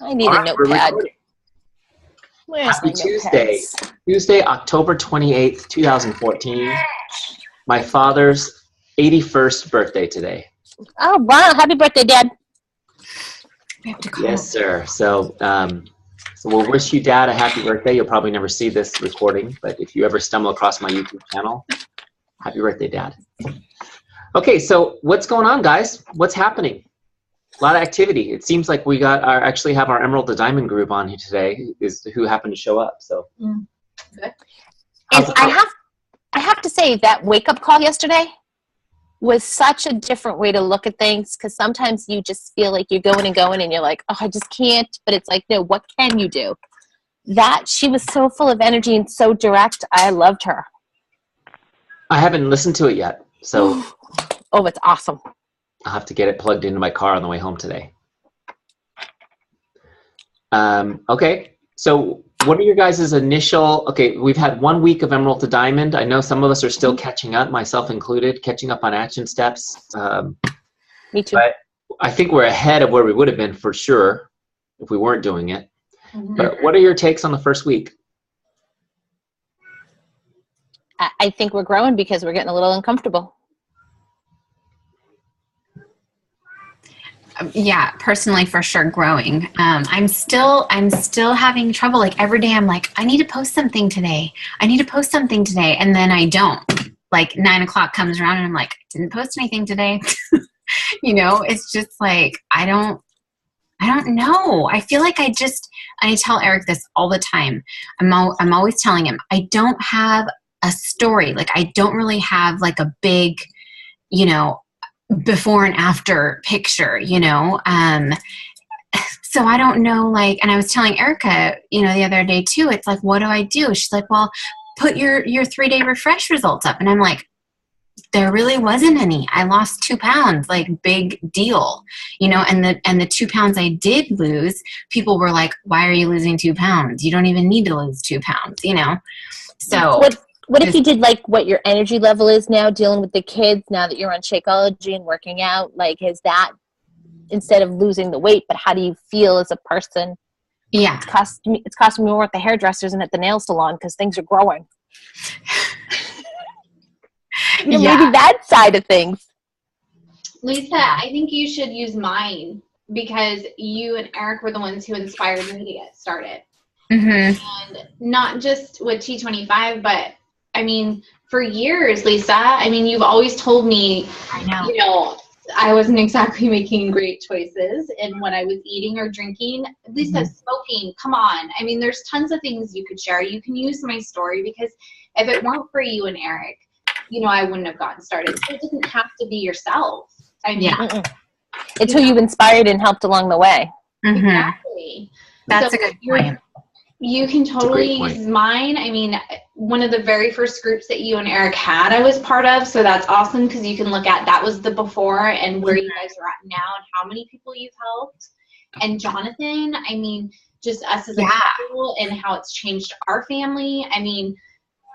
I need All a right, we're notepad. recording. Where's Happy my Tuesday. notepads? Tuesday, October 28th, 2014. My father's 81st birthday today. Oh, wow. Happy birthday, Dad. We have to call. Yes, sir. So we'll wish you, Dad, a happy birthday. You'll probably never see this recording, but if you ever stumble across my YouTube channel, happy birthday, Dad. Okay, so what's going on, guys? What's happening? A lot of activity. It seems like we actually have our Emerald to Diamond group on here today, who happened to show up. So, And I have to say that wake-up call yesterday was such a different way to look at things, because sometimes you just feel like you're going and you're like, oh, I just can't. But it's like, no, what can you do? She was so full of energy and so direct. I loved her. I haven't listened to it yet, so Oh, it's awesome. I'll have to get it plugged into my car on the way home today. Okay, so what are your guys' initial, we've had 1 week of Emerald to Diamond. I know some of us are still catching up, myself included, catching up on action steps. Me too. But I think we're ahead of where we would have been for sure if we weren't doing it. Mm-hmm. But what are your takes on the first week? I think we're growing because we're getting a little uncomfortable. Yeah, personally, for sure, growing. I'm still having trouble. Like every day, I'm like, I need to post something today. And then I don't. Like 9 o'clock comes around, and I'm like, I didn't post anything today. It's just like I don't know. I feel like I tell Eric this all the time. I'm always telling him I don't have a story. Like I don't really have like a big, before and after picture, so I don't know, like, and I was telling Erica, the other day too, it's like, what do I do? She's like, well, put your 3-day refresh results up. And I'm like, there really wasn't any. I lost 2 pounds, like big deal, and the 2 pounds I did lose, people were like, why are you losing 2 pounds? You don't even need to lose 2 pounds, so. What if you did like what your energy level is now dealing with the kids now that you're on Shakeology and working out? Like, is that instead of losing the weight, but how do you feel as a person? Yeah. It's costing me more at the hairdressers and at the nail salon because things are growing. Maybe that side of things. Lisa, I think you should use mine because you and Eric were the ones who inspired me to get started. Mm-hmm. And not just with T25, but I mean, for years, Lisa, you've always told me, I wasn't exactly making great choices in what I was eating or drinking. Lisa, smoking, come on. There's tons of things you could share. You can use my story because if it weren't for you and Eric, I wouldn't have gotten started. So it doesn't have to be yourself. It's who you inspired and helped along the way. Mm-hmm. Exactly. That's a good point. You can totally use mine. One of the very first groups that you and Eric had, I was part of. So that's awesome because you can look at that was the before and where you guys are at now and how many people you've helped. And Jonathan, just us as a couple and how it's changed our family.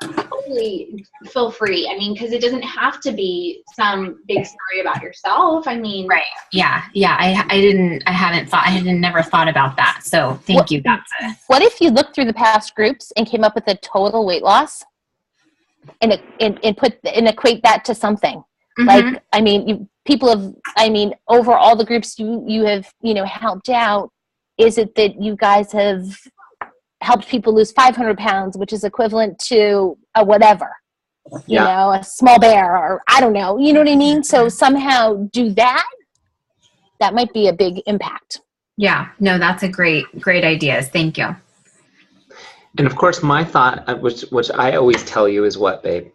Totally feel free. Because it doesn't have to be some big story about yourself. Right. Yeah. I had never thought about that. So thank you. What if you looked through the past groups and came up with a total weight loss and equate that to something? Mm-hmm. Like, people have, over all the groups you have, helped out, is it that you guys have helped people lose 500 pounds, which is equivalent to a whatever, a small bear, or I don't know, you know what I mean? So somehow do that. That might be a big impact. Yeah, no, that's a great idea. Thank you. And of course, my thought, which I always tell you is what, babe?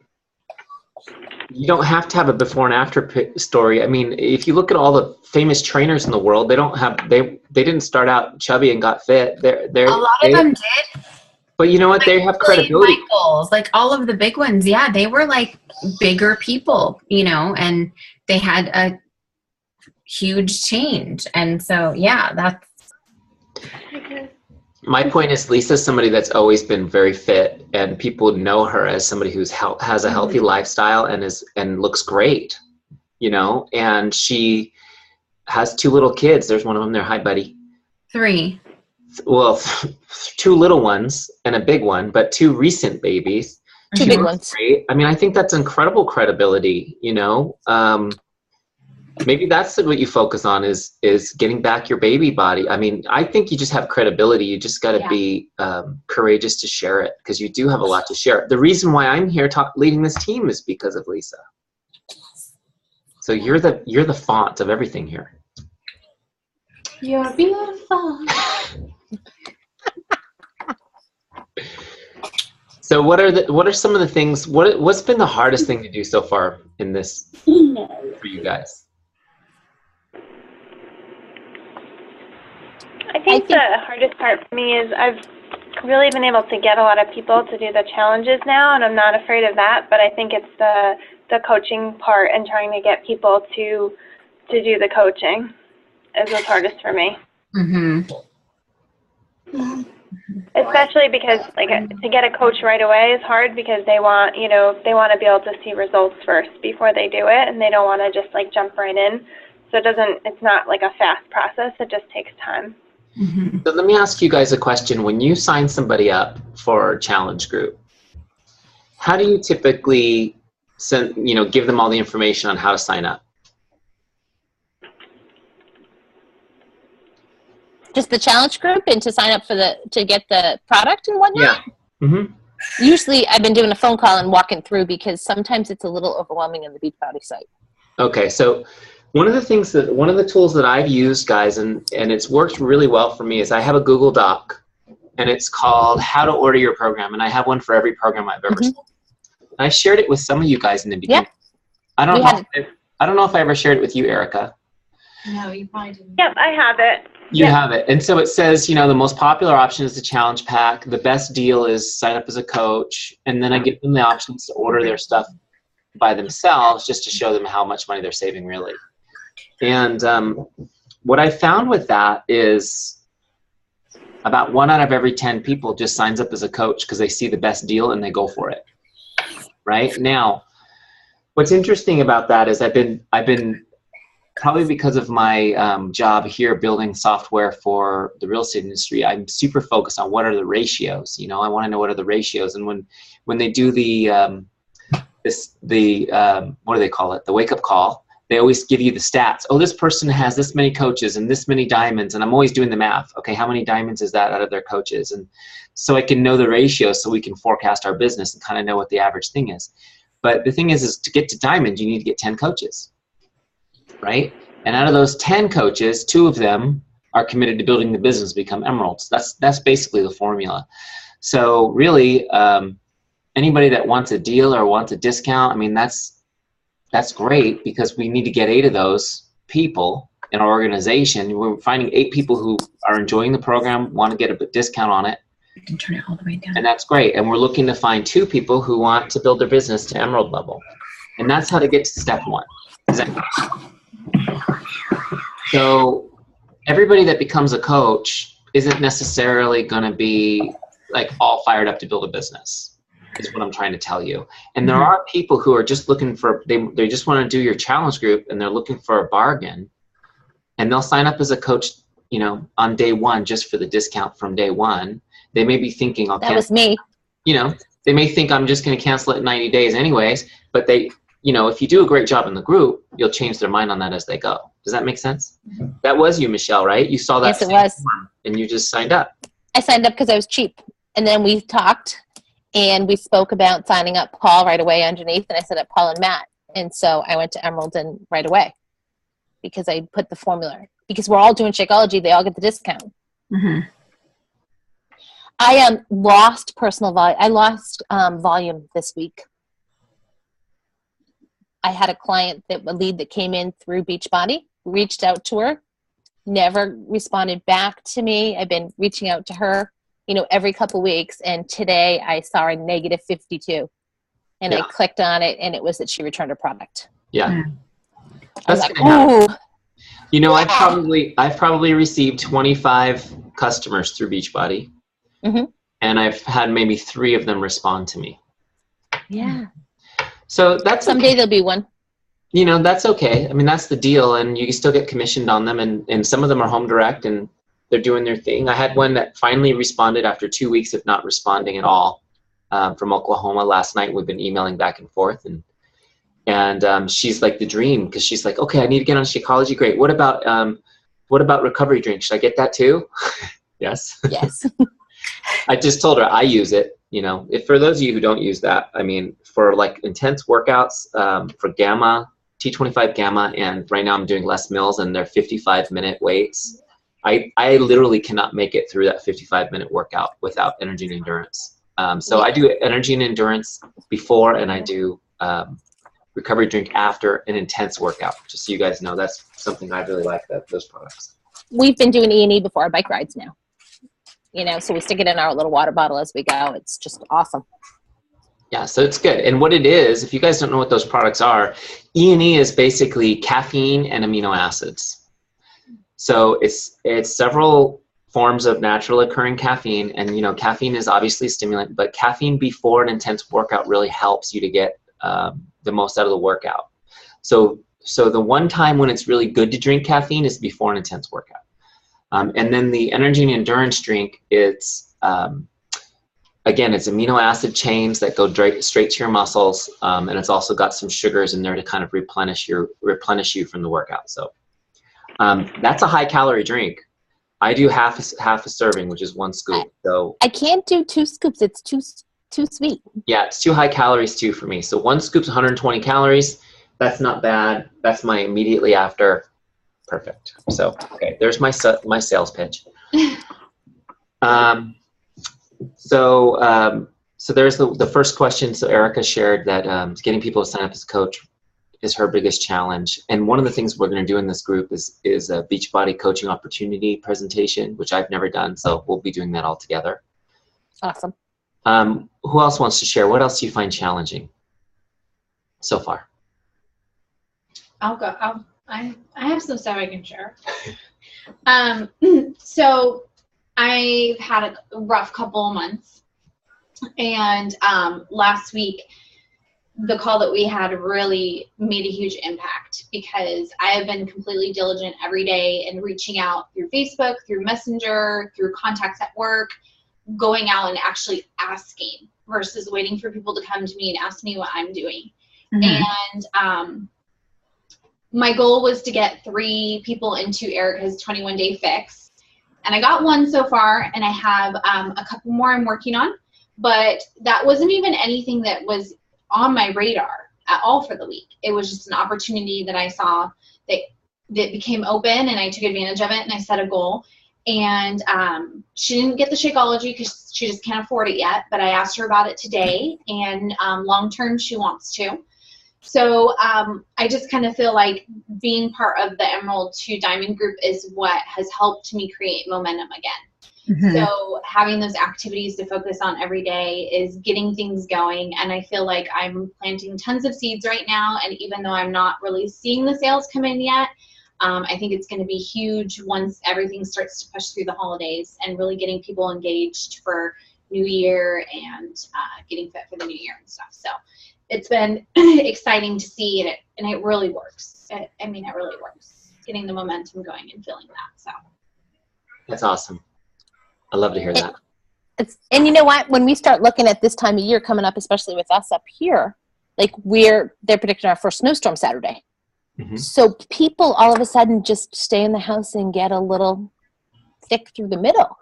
You don't have to have a before and after story. If you look at all the famous trainers in the world, they didn't start out chubby and got fit. A lot of them did. But you know what? They have credibility. Michaels, like all of the big ones, yeah, they were like bigger people, and they had a huge change. And so, yeah, that's. My point is, Lisa's somebody that's always been very fit, and people know her as somebody who's has a healthy lifestyle and looks great, and she has 2 little kids. There's one of them there. Hi, buddy. 3. well, 2 little ones and a big one, but 2 recent babies. 2 big ones. Great. I mean, I think that's incredible credibility, you know. Maybe that's what you focus on is getting back your baby body. I mean, I think you just have credibility. You just got to be courageous to share it, because you do have a lot to share. The reason why I'm here leading this team is because of Lisa. So you're the font of everything here. You're beautiful. So what are some of the things? What's been the hardest thing to do so far in this for you guys? I think the hardest part for me is I've really been able to get a lot of people to do the challenges now, and I'm not afraid of that, but I think it's the coaching part and trying to get people to do the coaching is what's hardest for me. Mm-hmm. Especially because to get a coach right away is hard, because they want to be able to see results first before they do it, and they don't want to just jump right in. So it's not like a fast process. It just takes time. Mm-hmm. So let me ask you guys a question. When you sign somebody up for a challenge group, how do you typically give them all the information on how to sign up? Just the challenge group and to sign up to get the product and whatnot? Yeah. Mm-hmm. Usually I've been doing a phone call and walking through, because sometimes it's a little overwhelming on the Beachbody site. Okay, so one of the tools that I've used, guys, and it's worked really well for me, is I have a Google Doc, and it's called How to Order Your Program, and I have one for every program I've ever sold. I shared it with some of you guys in the beginning. Yeah. I don't know if I ever shared it with you, Erica. No, you probably didn't. Yep, I have it. You have it. And so it says, the most popular option is the challenge pack. The best deal is sign up as a coach. And then I give them the options to order their stuff by themselves, just to show them how much money they're saving, really. And what I found with that is about 1 out of every 10 people just signs up as a coach because they see the best deal and they go for it. Right? Now, what's interesting about that is I've been probably because of my job here building software for the real estate industry, I'm super focused on what are the ratios. I want to know what are the ratios. And when they do the what do they call it? The wake-up call, they always give you the stats. Oh, this person has this many coaches and this many diamonds. And I'm always doing the math. Okay, how many diamonds is that out of their coaches? And so I can know the ratio so we can forecast our business and kind of know what the average thing is. But the thing is to get to diamond, you need to get 10 coaches. Right? And out of those 10 coaches, 2 of them are committed to building the business to become emeralds. That's basically the formula. So really, anybody that wants a deal or wants a discount, I mean, that's great, because we need to get 8 of those people in our organization. We're finding 8 people who are enjoying the program, want to get a discount on it. You can turn it all the way down. And that's great. And we're looking to find 2 people who want to build their business to emerald level. And that's how to get to step 1. So everybody that becomes a coach isn't necessarily going to be all fired up to build a business, is what I'm trying to tell you. And there are people who are just looking for, they just want to do your challenge group and they're looking for a bargain, and they'll sign up as a coach, on day 1 just for the discount from day 1. They may be thinking, okay, that was me. They may think I'm just going to cancel it in 90 days anyways, but they, if you do a great job in the group, you'll change their mind on that as they go. Does that make sense? That was you, Michelle, right? You saw that. Yes, it was. Form, and you just signed up. I signed up because I was cheap. And then we talked and we spoke about signing up Paul right away underneath. And I set up Paul and Matt. And so I went to Emerald and right away, because I put the formula. Because we're all doing Shakeology, they all get the discount. Mm-hmm. I lost personal volume. I lost volume this week. I had a lead that came in through Beachbody, reached out to her, never responded back to me. I've been reaching out to her, every couple weeks. And today I saw a negative 52, and I clicked on it, and it was that she returned her product. Yeah. I was like, ooh. I've probably received 25 customers through Beachbody, and I've had maybe 3 of them respond to me. Yeah. So that's someday there'll be one. That's okay. I mean, that's the deal, and you can still get commissioned on them, and some of them are home direct, and they're doing their thing. I had one that finally responded after 2 weeks of not responding at all, from Oklahoma last night. We've been emailing back and forth, and she's like the dream, because she's like, okay, I need to get on Shakeology. Great. What about recovery drink? Should I get that too? Yes. Yes. I just told her I use it. You know, if for those of you who don't use that, I mean, for like intense workouts, for gamma, T25 gamma, and right now I'm doing Les Mills and they're 55-minute weights. I literally cannot make it through that 55-minute workout without energy and endurance. So I do energy and endurance before, and I do recovery drink after an intense workout. Just so you guys know, that's something I really like, those products. We've been doing E&E before our bike rides now. You know, so we stick it in our little water bottle as we go. It's just awesome. Yeah, so it's good. And what it is, if you guys don't know what those products are, E&E is basically caffeine and amino acids. So it's several forms of natural occurring caffeine, and you know, caffeine is obviously a stimulant, but caffeine before an intense workout really helps you to get the most out of the workout. So the one time when it's really good to drink caffeine is before an intense workout. And then the energy and endurance drink, it's again, it's amino acid chains that go straight to your muscles, and it's also got some sugars in there to kind of replenish you from the workout. So that's a high calorie drink. I do half a serving, which is 1 scoop. So I can't do 2 scoops. It's too sweet. Yeah, it's too high calories too for me. So 1 scoop's 120 calories. That's not bad. That's my immediately after. Perfect. So okay, there's my sales pitch. So there's the first question. So Erica shared that getting people to sign up as a coach is her biggest challenge. And one of the things we're going to do in this group is a Beachbody coaching opportunity presentation, which I've never done. So we'll be doing that all together. Awesome. Who else wants to share? What else do you find challenging so far? I'll go. I have some stuff I can share. So I've had a rough couple of months, and last week the call that we had really made a huge impact, because I have been completely diligent every day in reaching out through Facebook, through Messenger, through contacts at work, going out and actually asking versus waiting for people to come to me and ask me what I'm doing. Mm-hmm. And my goal was to get 3 people into Erica's 21-day fix. And I got 1 so far, and I have a couple more I'm working on. But that wasn't even anything that was on my radar at all for the week. It was just an opportunity that I saw that became open, and I took advantage of it, and I set a goal. And she didn't get the Shakeology because she just can't afford it yet, but I asked her about it today, and long-term she wants to. So I just kind of feel like being part of the Emerald to Diamond group is what has helped me create momentum again. Mm-hmm. So having those activities to focus on every day is getting things going, and I feel like I'm planting tons of seeds right now, and even though I'm not really seeing the sales come in yet, I think it's going to be huge once everything starts to push through the holidays and really getting people engaged for New Year and getting fit for the new year and stuff. So it's been exciting to see it, and it really works. It really works, getting the momentum going and feeling that. So that's awesome. I love to hear that. And you know what? When we start looking at this time of year coming up, especially with us up here, like they're predicting our first snowstorm Saturday. Mm-hmm. So people all of a sudden just stay in the house and get a little thick through the middle.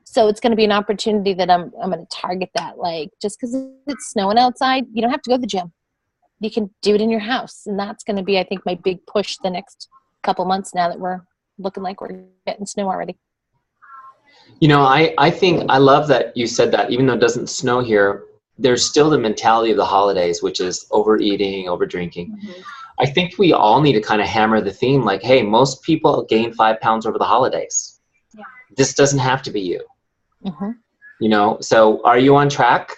So it's going to be an opportunity that I'm going to target that. Like, just because it's snowing outside, you don't have to go to the gym. You can do it in your house. And that's going to be, I think, my big push the next couple months now that we're looking like we're getting snow already. You know, I think I love that you said that. Even though it doesn't snow here, there's still the mentality of the holidays, which is overeating, overdrinking. Mm-hmm. I think we all need to kind of hammer the theme like, hey, most people gain 5 pounds over the holidays. Yeah. This doesn't have to be you. Mm-hmm. You know, so are you on track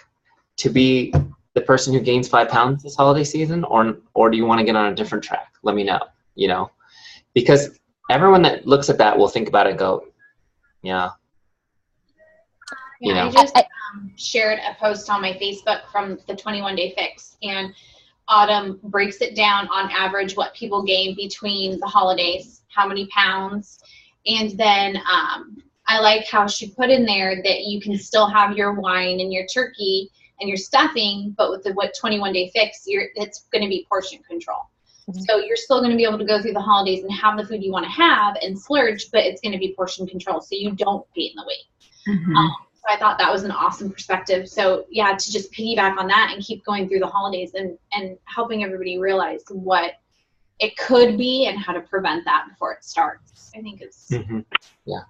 to be the person who gains 5 pounds this holiday season, or do you want to get on a different track? Let me know, you know, because everyone that looks at that will think about it and go, yeah. Yeah, you know. I just shared a post on my Facebook from the 21-day fix, and Autumn breaks it down on average what people gain between the holidays, how many pounds, and then I like how she put in there that you can still have your wine and your turkey and your stuffing, but with the 21-day fix, it's going to be portion control. Mm-hmm. So you're still going to be able to go through the holidays and have the food you want to have and splurge, but it's going to be portion control, so you don't gain the weight. Mm-hmm. So I thought that was an awesome perspective. So yeah, to just piggyback on that and keep going through the holidays and helping everybody realize what it could be and how to prevent that before it starts. I think it's yeah.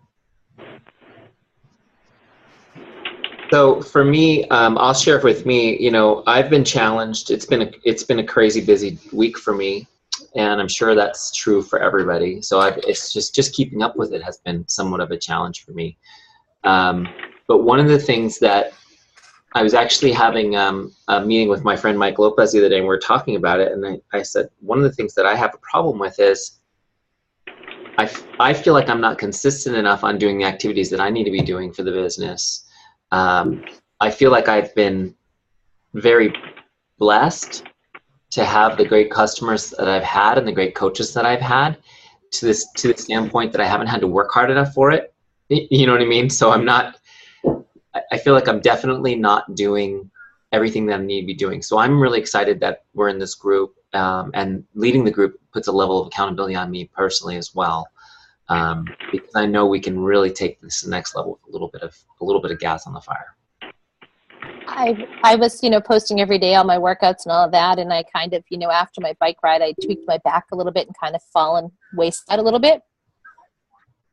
So for me, I'll share with me. You know, I've been challenged. It's been a crazy busy week for me, and I'm sure that's true for everybody. So it's just keeping up with it has been somewhat of a challenge for me. But one of the things that I was actually having a meeting with my friend Mike Lopez the other day, and we were talking about it, and I said, one of the things that I have a problem with is I feel like I'm not consistent enough on doing the activities that I need to be doing for the business. I feel like I've been very blessed to have the great customers that I've had and the great coaches that I've had to the standpoint that I haven't had to work hard enough for it. You know what I mean? So I feel like I'm definitely not doing everything that I need to be doing. So I'm really excited that we're in this group, and leading the group puts a level of accountability on me personally as well, because I know we can really take this to the next level with a little bit of gas on the fire. I was, posting every day all my workouts and all of that, and I kind of, after my bike ride, I tweaked my back a little bit and kind of fallen waist out a little bit.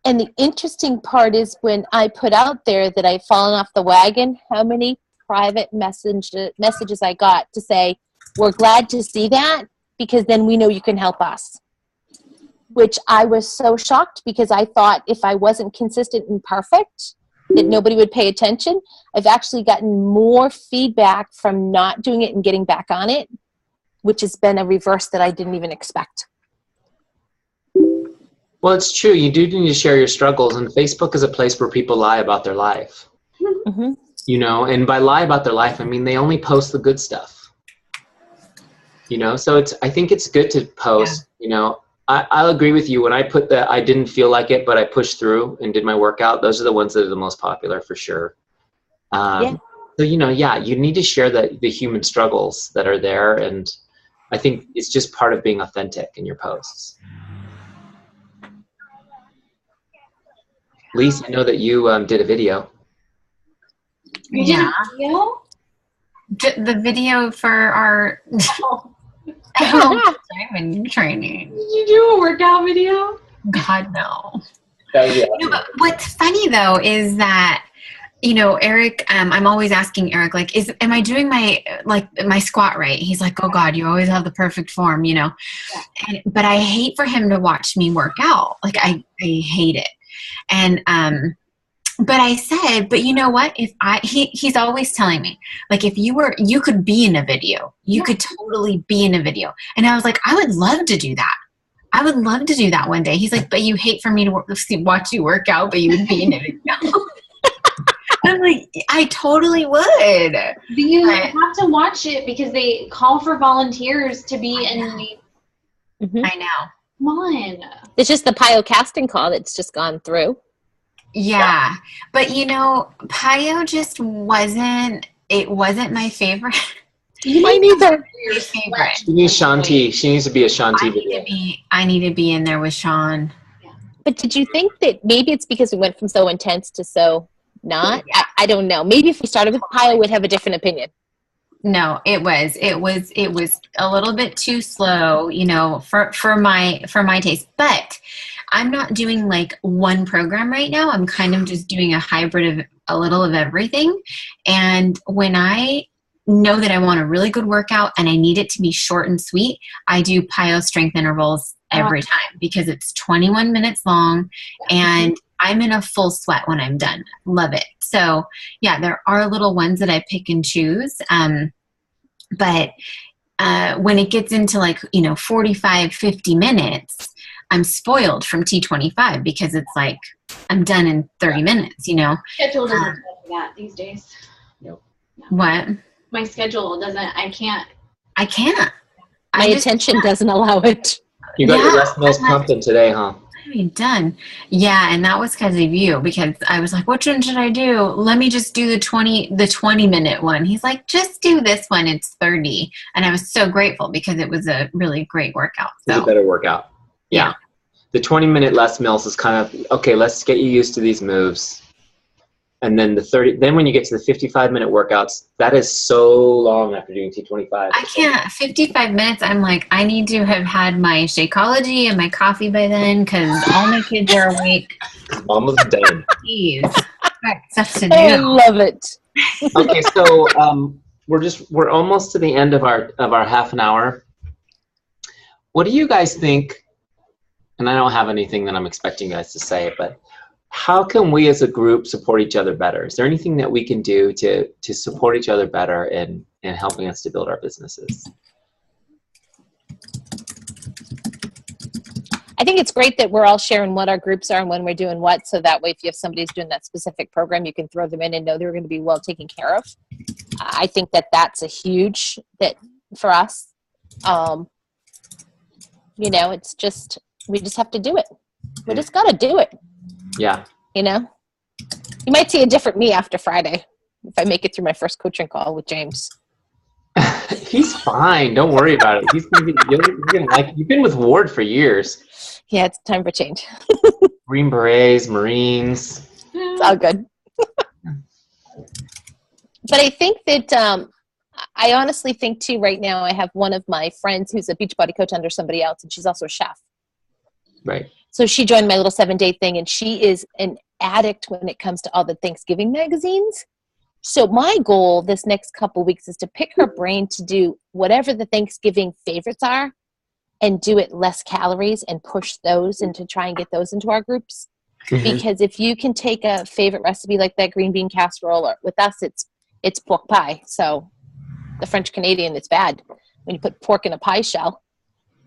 And the interesting part is when I put out there that I've fallen off the wagon, how many private messages I got to say, we're glad to see that because then we know you can help us. Which I was so shocked because I thought if I wasn't consistent and perfect, that nobody would pay attention. I've actually gotten more feedback from not doing it and getting back on it, which has been a reverse that I didn't even expect. Well, it's true. You do need to share your struggles, and Facebook is a place where people lie about their life. Mm-hmm. And by lie about their life, I mean they only post the good stuff. So I think it's good to post. Yeah. I'll agree with you. When I put that I didn't feel like it, but I pushed through and did my workout, those are the ones that are the most popular for sure. So, you need to share the human struggles that are there, and I think it's just part of being authentic in your posts. Lisa, I know that you did a video. You did a video? The video for our diamond training. Did you do a workout video? God, no. Yeah. But what's funny though is that Eric, I'm always asking Eric, like, am I doing my squat right? He's like, oh God, you always have the perfect form, Yeah. But I hate for him to watch me work out. Like I hate it. And, but I said, but you know what? He's always telling me, like, if you could be in a video, you could totally be in a video. And I was like, I would love to do that. I would love to do that one day. He's like, but you hate for me to watch you work out, but you would be in a video. I'm like, I totally would. You have to watch it because they call for volunteers to be in the... Mm-hmm. I know. Come on. It's just the PIO casting call that's just gone through. Yeah. But PIO just wasn't my favorite. Mine either. Your favorite. She needs Shanti. She needs to be a Shanti video. I need to be in there with Sean. But did you think that maybe it's because we went from so intense to so not? Yeah. I don't know. Maybe if we started with PIO, we'd have a different opinion. No, it was a little bit too slow, for my taste. But I'm not doing like one program right now. I'm kind of just doing a hybrid of a little of everything. And when I know that I want a really good workout and I need it to be short and sweet, I do PIO strength intervals every time because it's 21 minutes long and I'm in a full sweat when I'm done. Love it. So yeah, there are little ones that I pick and choose. But when it gets into 45, 50 minutes, I'm spoiled from T25 because it's like I'm done in 30 minutes, Schedule doesn't do that these days. Nope. No. What? My schedule doesn't, I can't. My attention doesn't allow it. You got your last meals pumping today, huh? have you done? Yeah, and that was because of you, because I was like, which one should I do? Let me just do the 20-minute one. He's like, just do this one. It's 30. And I was so grateful because it was a really great workout. It's a better workout. Yeah. The 20-minute Les Mills is kind of, okay, let's get you used to these moves. And then then when you get to the 55-minute workouts, that is so long after doing T25. I can't. 55 minutes, I'm like, I need to have had my Shakeology and my coffee by then because all my kids are awake. Almost done. Jeez. Got stuff to do. I love it. Okay, so we're almost to the end of our half an hour. What do you guys think? And I don't have anything that I'm expecting you guys to say, but how can we as a group support each other better? Is there anything that we can do to support each other better in helping us to build our businesses? I think it's great that we're all sharing what our groups are and when we're doing what, so that way if you have somebody who's doing that specific program, you can throw them in and know they're going to be well taken care of. I think that's a huge that for us. It's just, we just have to do it. We just got to do it. Yeah. You might see a different me after Friday if I make it through my first coaching call with James. He's fine. Don't worry about it. He's gonna you've been with Ward for years. Yeah, it's time for change. Green Berets, Marines. It's all good. But I think that I honestly think too right now I have one of my friends who's a Beachbody coach under somebody else, and she's also a chef. Right. So she joined my little 7-day thing, and she is an addict when it comes to all the Thanksgiving magazines. So my goal this next couple weeks is to pick her brain to do whatever the Thanksgiving favorites are and do it less calories and push those and to try and get those into our groups. Mm-hmm. Because if you can take a favorite recipe like that green bean casserole, or with us it's pork pie. So the French Canadian, it's bad when you put pork in a pie shell.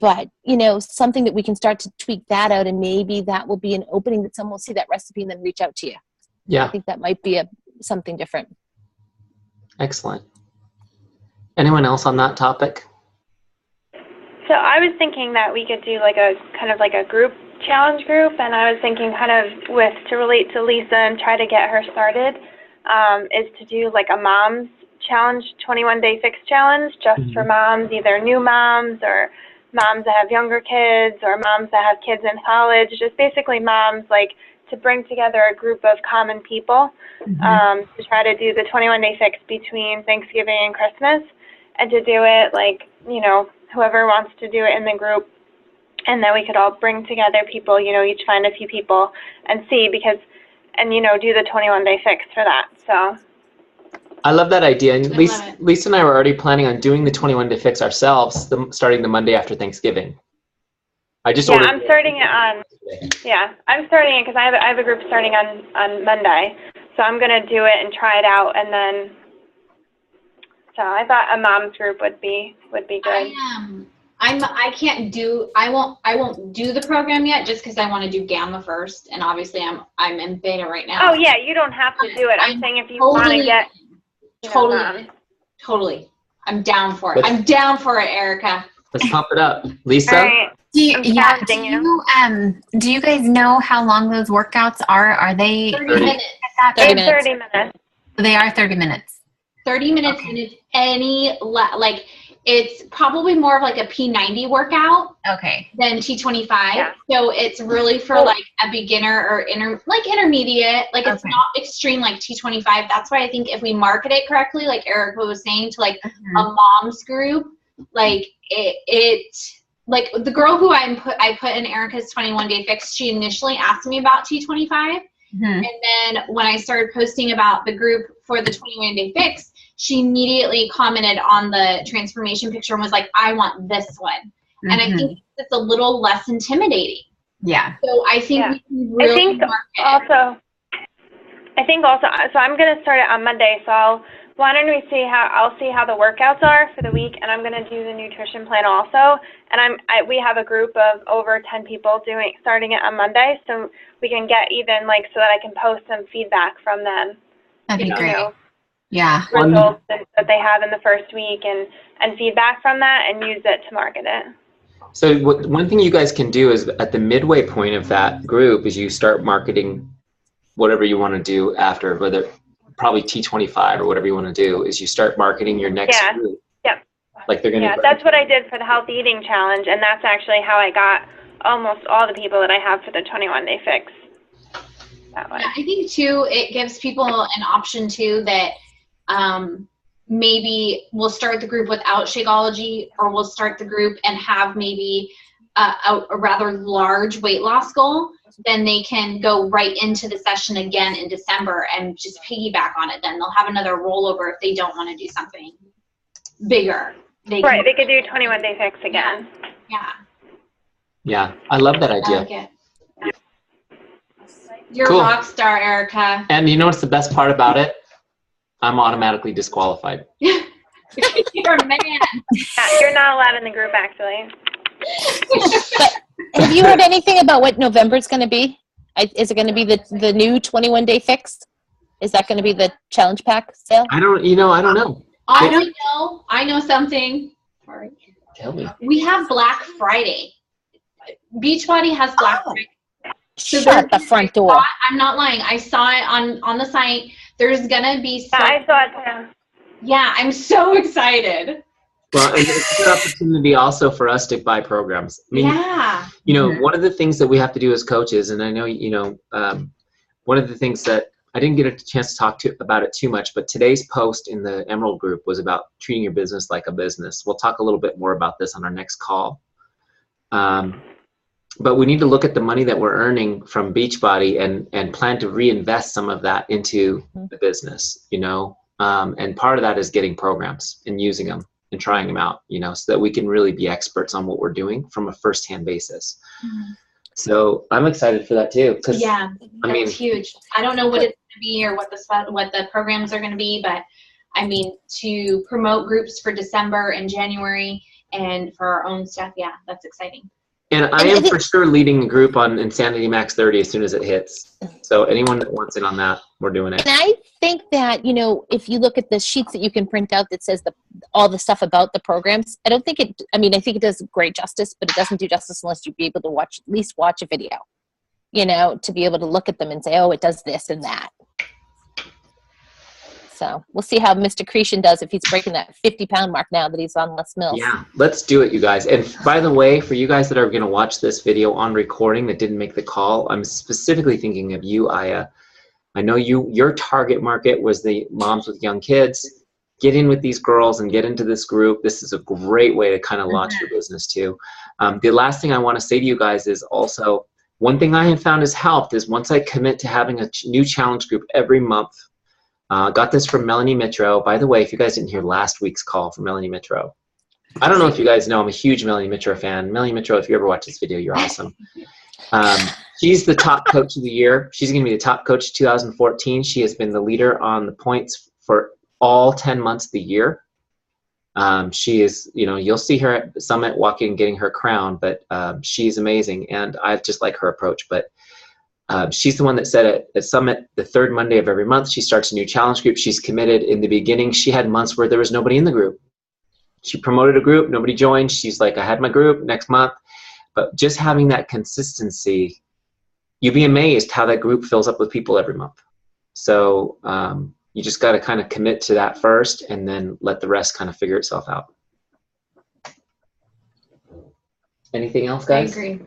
But, something that we can start to tweak that out, and maybe that will be an opening that someone will see that recipe and then reach out to you. Yeah. I think that might be something different. Excellent. Anyone else on that topic? So I was thinking that we could do like a kind of like a group challenge group, and I was thinking kind of to relate to Lisa and try to get her started, is to do like a mom's challenge, 21-day fix challenge, just for moms, either new moms or moms that have younger kids or moms that have kids in college, just basically moms, like to bring together a group of common people to try to do the 21-day fix between Thanksgiving and Christmas, and to do it like, whoever wants to do it in the group, and then we could all bring together people, each find a few people and see do the 21-day fix for that. So I love that idea. And Lisa and I were already planning on doing the 21-day fix ourselves, starting the Monday after Thanksgiving. I'm starting it because I have a group starting on Monday. So I'm going to do it and try it out, and then so I thought a mom's group would be good. I won't do the program yet just because I want to do Gamma first, and obviously I'm in beta right now. Oh yeah, you don't have to do it. I'm saying if you want to get Totally. I'm down for it. I'm down for it, Erica. Let's pump it up. Lisa? All right. Do you guys know how long those workouts are? Are they 30 minutes? 30 minutes. 30 minutes. They are 30 minutes. 30 minutes, Okay. and if it's probably more of like a P90 workout Okay. than T25. Yeah. So it's really for like a beginner or intermediate. Like it's not extreme like T25. That's why I think if we market it correctly, like Erica was saying, to like a mom's group, like it like the girl who I put in Erica's 21-day fix, she initially asked me about T25. And then when I started posting about the group for the 21-day fix, she immediately commented on the transformation picture and was like, I want this one. And I think it's a little less intimidating. Yeah. So I think we can really market. I think also, so I'm going to start it on Monday. So why don't we I'll see how the workouts are for the week, and I'm going to do the nutrition plan also. And we have a group of over 10 people starting it on Monday, so we can get even so that I can post some feedback from them. That'd be great. Yeah. Results that they have in the first week and feedback from that, and use it to market it. So one thing you guys can do is at the midway point of that group is you start marketing whatever you want to do after, whether probably T25 or whatever you want to do, is you start marketing your next group. Yep. Like they're going to. Yeah, that's what I did for the healthy eating challenge, and that's actually how I got almost all the people that I have for the 21-day fix. That way. Yeah, I think too, it gives people an option too that maybe we'll start the group without Shakeology, or we'll start the group and have maybe a rather large weight loss goal. Then they can go right into the session again in December and just piggyback on it. Then they'll have another rollover if they don't want to do something bigger. They could do 21-day fix again. Yeah. Yeah, I love that I idea. like it. You're Cool. a rock star, Erica. And you know what's the best part about it? I'm automatically disqualified. You're a man. Yeah, you're not allowed in the group, actually. Have you heard anything about what November's going to be? Is it going to be the new 21-day fix? Is that going to be the challenge pack sale? I don't know. I know something. Sorry. Tell me. We have Black Friday. Beachbody has Black Friday. So Shut the front door. I'm not lying. I saw it on the site. There's gonna be. Yeah, I saw it too. Yeah, I'm so excited. Well, and it's an opportunity also for us to buy programs. I mean, Yeah. you know, one of the things that we have to do as coaches, and I know, you know, one of the things that I didn't get a chance to talk about it too much, but today's post in the Emerald group was about treating your business like a business. We'll talk a little bit more about this on our next call. But we need to look at the money that we're earning from Beachbody and plan to reinvest some of that into the business, you know. And part of that is getting programs and using them and trying them out, you know, so that we can really be experts on what we're doing from a first-hand basis. So I'm excited for that too. Yeah, I mean, that's huge. I don't know what it's going to be or what the programs are going to be, but I mean, to promote groups for December and January and for our own stuff, yeah, that's exciting. And I am for sure leading a group on Insanity Max 30 as soon as it hits. So anyone that wants in on that, we're doing it. And I think that, you know, if you look at the sheets that you can print out that says all the stuff about the programs, I think it does great justice, but it doesn't do justice unless you be able to at least watch a video, you know, to be able to look at them and say, oh, it does this and that. So we'll see how Mr. Cretion does if he's breaking that 50-pound mark now that he's on less milk. Yeah, let's do it, you guys. And by the way, for you guys that are going to watch this video on recording that didn't make the call, I'm specifically thinking of you, Aya. I know your target market was the moms with young kids. Get in with these girls and get into this group. This is a great way to kind of launch your business too. The last thing I want to say to you guys is also, one thing I have found has helped is once I commit to having a new challenge group every month. Got this from Melanie Mitro. By the way, if you guys didn't hear last week's call from Melanie Mitro, I don't know if you guys know, I'm a huge Melanie Mitro fan. Melanie Mitro, if you ever watch this video, you're awesome. She's the top coach of the year. She's going to be the top coach of 2014. She has been the leader on the points for all 10 months of the year. She is, you know, you'll see her at the summit walking, getting her crown, but she's amazing. And I just like her approach. But she's the one that said at Summit, the third Monday of every month, she starts a new challenge group. She's committed. In the beginning, she had months where there was nobody in the group. She promoted a group, nobody joined. She's like, I had my group next month. But just having that consistency, you'd be amazed how that group fills up with people every month. So you just got to kind of commit to that first and then let the rest kind of figure itself out. Anything else, guys? I agree.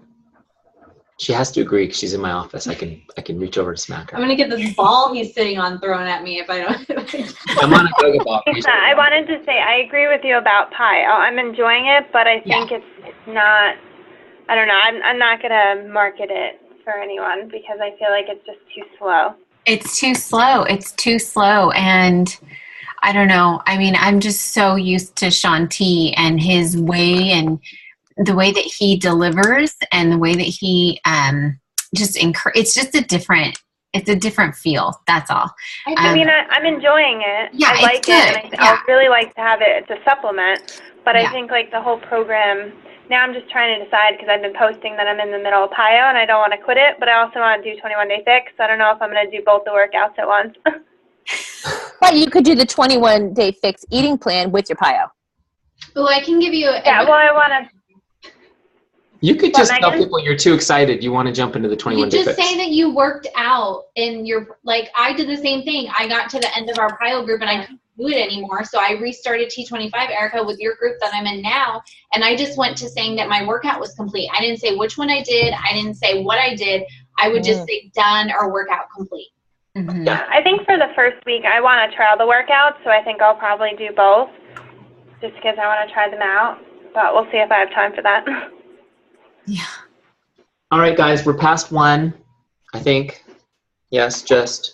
She has to agree because she's in my office. I can reach over to smack her. I'm gonna get this ball he's sitting on thrown at me if I don't. I'm on a yoga ball. I wanted to say I agree with you about pie. I'm enjoying it, but I think it's not. I don't know. I'm not gonna market it for anyone because I feel like it's just too slow. It's too slow. It's too slow, and I don't know. I mean, I'm just so used to Sean T and his way and the way that he delivers and the way that he it's just a different feel. That's all. I mean, I'm enjoying it. Yeah, I like it's good. it. And I'll really like to have it to supplement. But Yeah. I think like the whole program, now I'm just trying to decide because I've been posting that I'm in the middle of PIO and I don't want to quit it, but I also want to do 21-day fix. I don't know if I'm going to do both the workouts at once. But you could do the 21-day fix eating plan with your PIO. Well, I can give you. Yeah, well, I want to. You could What, just tell Megan? people you're too excited. You want to jump into the You 21 day just fix. say that you worked out and you're like, I did the same thing. I got to the end of our pile group and I couldn't do it anymore. So I restarted T25, Erica, with your group that I'm in now. And I just went to saying that my workout was complete. I didn't say which one I did. I didn't say what I did. I would just say done or workout complete. Mhm. I think for the first week, I want to try all the workouts, so I think I'll probably do both, just because I want to try them out. But we'll see if I have time for that. Yeah. All right, guys, we're past 1, I think. Yes, just.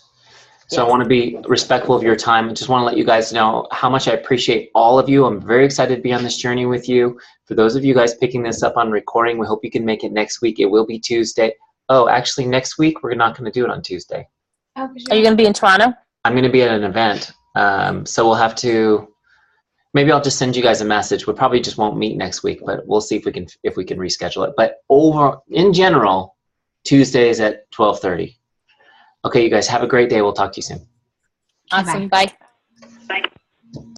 So I Yes. want to be respectful of your time. I just want to let you guys know how much I appreciate all of you. I'm very excited to be on this journey with you. For those of you guys picking this up on recording, we hope you can make it next week. It will be Tuesday. Oh, actually, next week, we're not going to do it on Tuesday. Oh, Are you going to be in Toronto? I'm going to be at an event. So we'll have to, maybe I'll just send you guys a message. We probably just won't meet next week, but we'll see if we can reschedule it. But in general, Tuesdays at 12:30. Okay, you guys have a great day. We'll talk to you soon. Awesome. Bye.